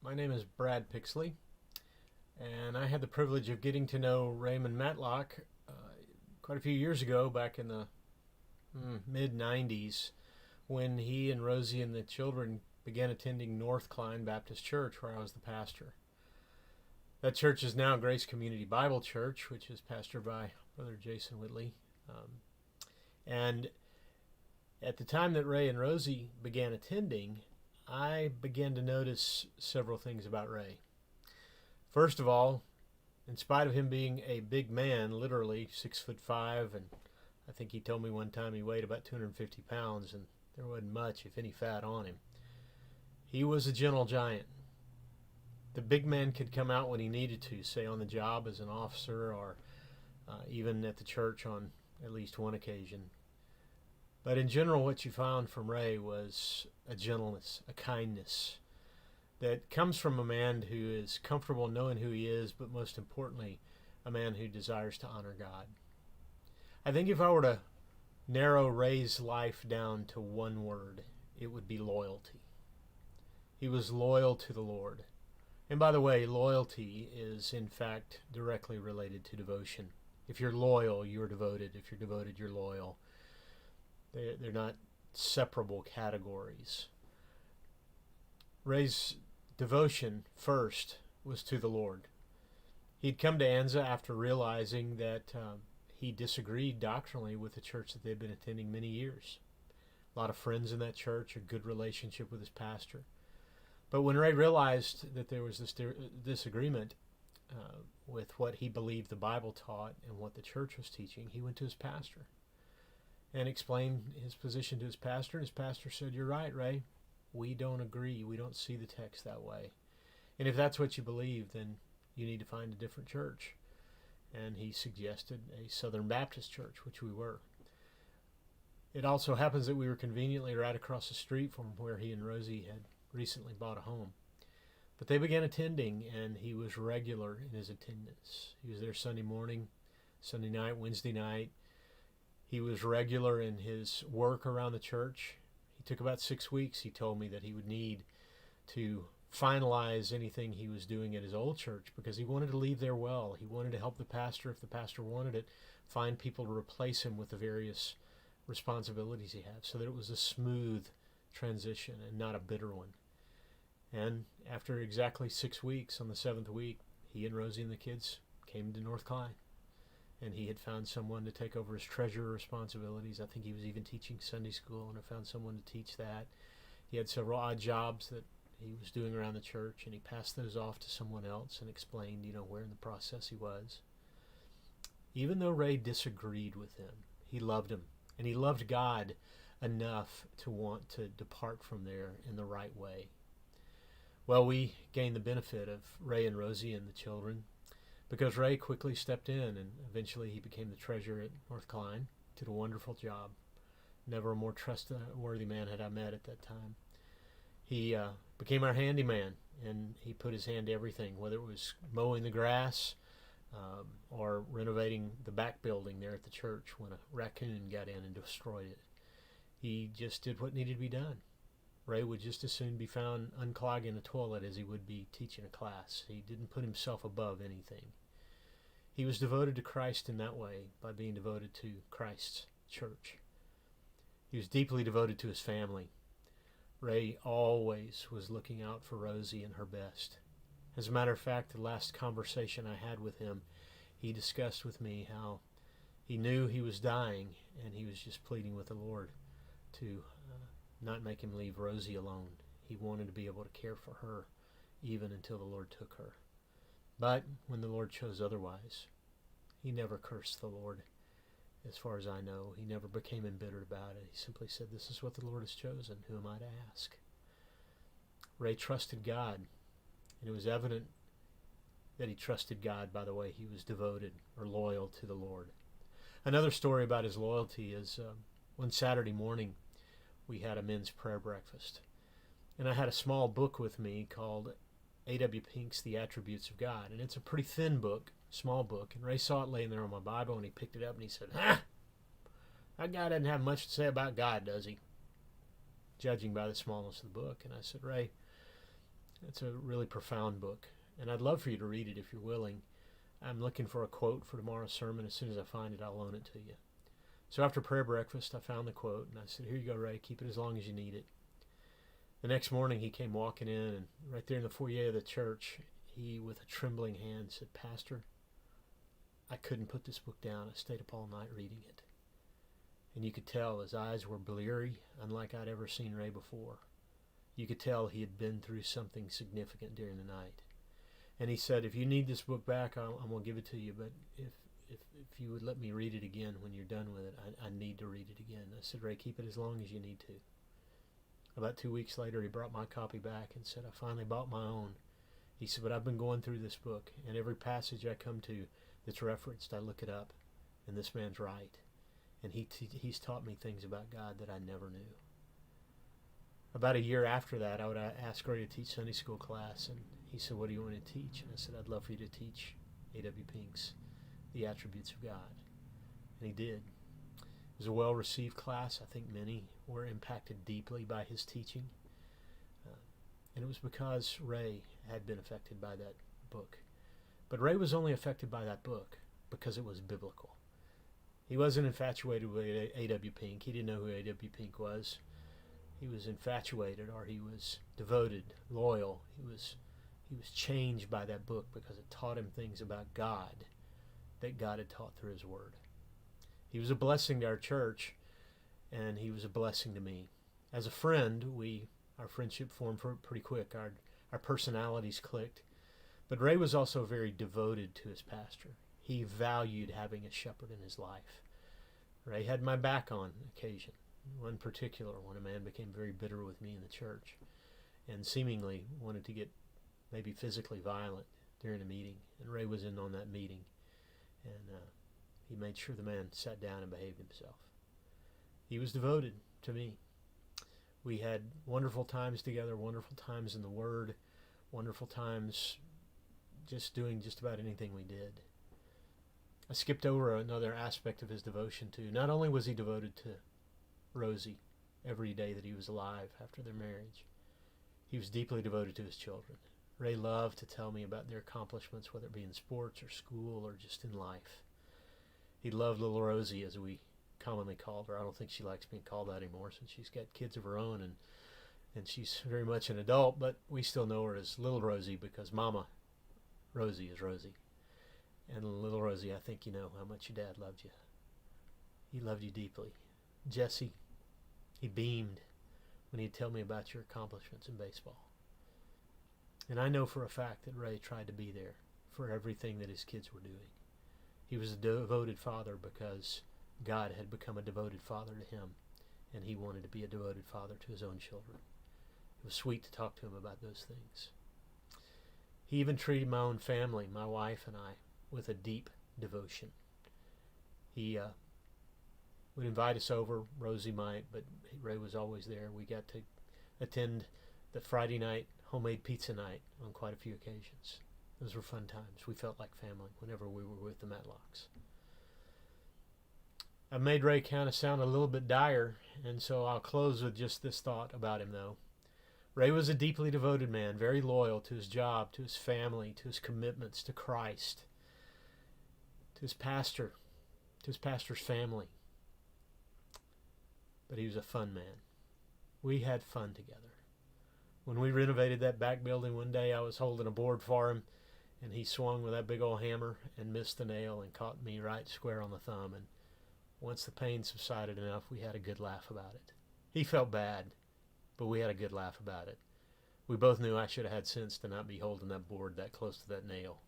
My name is Brad Pixley, and I had the privilege of getting to know Raymond Matlock quite a few years ago, back in the mid-90s, when he and Rosie and the children began attending North Klein Baptist Church, where I was the pastor. That church is now Grace Community Bible Church, which is pastored by Brother Jason Whitley. And at the time that Ray and Rosie began attending, I began to notice several things about Ray. First of all, in spite of him being a big man, literally 6'5", and I think he told me one time he weighed about 250 pounds, and there wasn't much, if any, fat on him. He was a gentle giant. The big man could come out when he needed to, say on the job as an officer, or even at the church on at least one occasion. But in general, what you found from Ray was a gentleness, a kindness that comes from a man who is comfortable knowing who he is, but most importantly, a man who desires to honor God. I think if I were to narrow Ray's life down to one word, it would be loyalty. He was loyal to the Lord. And by the way, loyalty is in fact directly related to devotion. If you're loyal, you're devoted. If you're devoted, you're loyal. They're not separable categories. Ray's devotion first was to the Lord. He'd come to Anza after realizing that he disagreed doctrinally with the church that they'd been attending many years. A lot of friends in that church, a good relationship with his pastor. But when Ray realized that there was this disagreement with what he believed the Bible taught and what the church was teaching, he went to his pastor and explained his position to his pastor. And his pastor said, "You're right, Ray. We don't agree. We don't see the text that way. And if that's what you believe, then you need to find a different church." And he suggested a Southern Baptist church, which we were. It also happens that we were conveniently right across the street from where he and Rosie had recently bought a home. But they began attending, and he was regular in his attendance. He was there Sunday morning, Sunday night, Wednesday night. He was regular in his work around the church. He took about 6 weeks, he told me, that he would need to finalize anything he was doing at his old church, because he wanted to leave there well. He wanted to help the pastor, if the pastor wanted it, find people to replace him with the various responsibilities he had, so that it was a smooth transition and not a bitter one. And after exactly 6 weeks, on the 7th week, he and Rosie and the kids came to North Klein. And he had found someone to take over his treasurer responsibilities. I think he was even teaching Sunday school, and had found someone to teach that. He had several odd jobs that he was doing around the church, and he passed those off to someone else and explained, where in the process he was. Even though Ray disagreed with him, he loved him, and he loved God enough to want to depart from there in the right way. Well, we gained the benefit of Ray and Rosie and the children, because Ray quickly stepped in, and eventually he became the treasurer at North Klein. Did a wonderful job. Never a more trustworthy man had I met at that time. He became our handyman, and he put his hand to everything, whether it was mowing the grass or renovating the back building there at the church when a raccoon got in and destroyed it. He just did what needed to be done. Ray would just as soon be found unclogging a toilet as he would be teaching a class. He didn't put himself above anything. He was devoted to Christ in that way, by being devoted to Christ's church. He was deeply devoted to his family. Ray always was looking out for Rosie and her best. As a matter of fact, the last conversation I had with him, he discussed with me how he knew he was dying, and he was just pleading with the Lord to not make him leave Rosie alone. He wanted to be able to care for her even until the Lord took her. But when the Lord chose otherwise, he never cursed the Lord. As far as I know, he never became embittered about it. He simply said, "This is what the Lord has chosen. Who am I to ask?" Ray trusted God, and it was evident that he trusted God by the way he was devoted or loyal to the Lord. Another story about his loyalty is one Saturday morning, we had a men's prayer breakfast. And I had a small book with me called A.W. Pink's The Attributes of God. And it's a pretty thin book, small book. And Ray saw it laying there on my Bible, and he picked it up and he said, That guy doesn't have much to say about God, does he? Judging by the smallness of the book. And I said, Ray, It's a really profound book, and I'd love for you to read it if you're willing. I'm looking for a quote for tomorrow's sermon. As soon as I find it, I'll loan it to you. So after prayer breakfast, I found the quote, and I said, "Here you go, Ray. Keep it as long as you need it." The next morning, he came walking in, and right there in the foyer of the church, he, with a trembling hand, said, "Pastor, I couldn't put this book down. I stayed up all night reading it." And you could tell his eyes were bleary, unlike I'd ever seen Ray before. You could tell he had been through something significant during the night. And he said, "If you need this book back, I'm going to give it to you, but if you would let me read it again when you're done with it, I need to read it again." I said, "Ray, keep it as long as you need to." About 2 weeks later, he brought my copy back and said, "I finally bought my own." He said, "But I've been going through this book, and every passage I come to that's referenced, I look it up, and this man's right. And he's taught me things about God that I never knew." About a year after that, I would ask Ray to teach Sunday school class, and he said, "What do you want to teach?" And I said, "I'd love for you to teach A.W. Pink's The Attributes of God." And he did. It was a well-received class. I think many were impacted deeply by his teaching. And it was because Ray had been affected by that book. But Ray was only affected by that book because it was biblical. He wasn't infatuated with A.W. Pink. He didn't know who A.W. Pink was. He was infatuated, or he was devoted, loyal. He was changed by that book because it taught him things about God that God had taught through his word. He was a blessing to our church, and he was a blessing to me. As a friend, our friendship formed pretty quick. Our personalities clicked. But Ray was also very devoted to his pastor. He valued having a shepherd in his life. Ray had my back on occasion. One particular, when a man became very bitter with me in the church and seemingly wanted to get maybe physically violent during a meeting. And Ray was in on that meeting, and he made sure the man sat down and behaved himself. He was devoted to me. We had wonderful times together, wonderful times in the Word, wonderful times just doing just about anything we did. I skipped over another aspect of his devotion too. Not only was he devoted to Rosie every day that he was alive after their marriage, he was deeply devoted to his children. Ray loved to tell me about their accomplishments, whether it be in sports or school or just in life. He loved little Rosie, as we commonly called her. I don't think she likes being called that anymore since she's got kids of her own, and she's very much an adult, but we still know her as little Rosie because Mama Rosie is Rosie. And little Rosie, I think you know how much your dad loved you. He loved you deeply. Jesse, he beamed when he'd tell me about your accomplishments in baseball. And I know for a fact that Ray tried to be there for everything that his kids were doing. He was a devoted father because God had become a devoted father to him, and he wanted to be a devoted father to his own children. It was sweet to talk to him about those things. He even treated my own family, my wife and I, with a deep devotion. He would invite us over. Rosie might, but Ray was always there. We got to attend the Friday night homemade pizza night on quite a few occasions. Those were fun times. We felt like family whenever we were with the Matlocks. I made Ray kind of sound a little bit dire, and so I'll close with just this thought about him, though. Ray was a deeply devoted man, very loyal to his job, to his family, to his commitments to Christ, to his pastor, to his pastor's family. But he was a fun man. We had fun together. When we renovated that back building one day, I was holding a board for him, and he swung with that big old hammer and missed the nail and caught me right square on the thumb. And once the pain subsided enough, we had a good laugh about it. He felt bad, but we had a good laugh about it. We both knew I should have had sense to not be holding that board that close to that nail.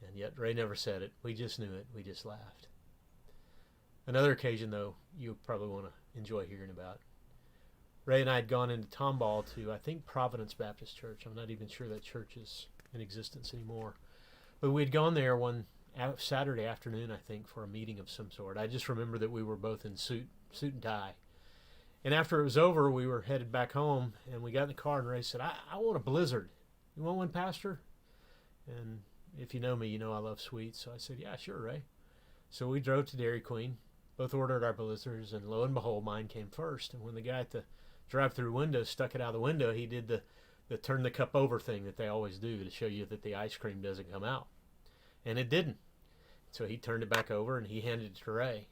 And yet Ray never said it. We just knew it. We just laughed. Another occasion, though, you probably want to enjoy hearing about. Ray and I had gone into Tomball to, I think, Providence Baptist Church. I'm not even sure that church is in existence anymore. But we had gone there one Saturday afternoon, I think, for a meeting of some sort. I just remember that we were both in suit and tie. And after it was over, we were headed back home, and we got in the car, and Ray said, I want a Blizzard. You want one, Pastor? And if you know me, you know I love sweets. So I said, yeah, sure, Ray. So we drove to Dairy Queen, both ordered our Blizzards, and lo and behold, mine came first. And when the guy at the drive-through window stuck it out of the window, he did the the turn the cup over thing that they always do to show you that the ice cream doesn't come out. And it didn't. So he turned it back over and he handed it to Ray.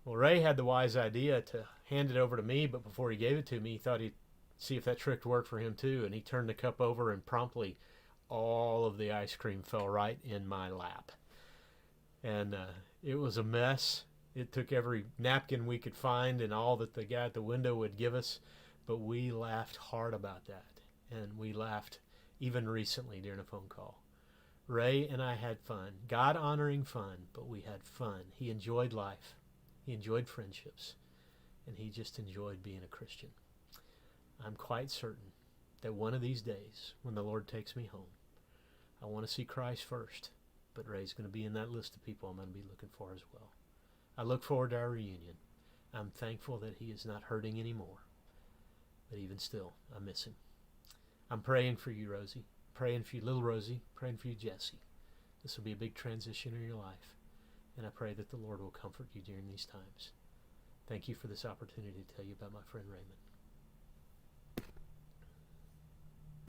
Well, Ray had the wise idea to hand it over to me, but before he gave it to me, he thought he'd see if that trick worked for him too. And he turned the cup over, and promptly all of the ice cream fell right in my lap. And it was a mess. It took every napkin we could find and all that the guy at the window would give us. But we laughed hard about that. And we laughed even recently during a phone call. Ray and I had fun. God-honoring fun, but we had fun. He enjoyed life. He enjoyed friendships. And he just enjoyed being a Christian. I'm quite certain that one of these days, when the Lord takes me home, I want to see Christ first. But Ray's going to be in that list of people I'm going to be looking for as well. I look forward to our reunion. I'm thankful that he is not hurting anymore. But even still, I miss him. I'm praying for you, Rosie. Praying for you, little Rosie. Praying for you, Jesse. This will be a big transition in your life. And I pray that the Lord will comfort you during these times. Thank you for this opportunity to tell you about my friend Raymond.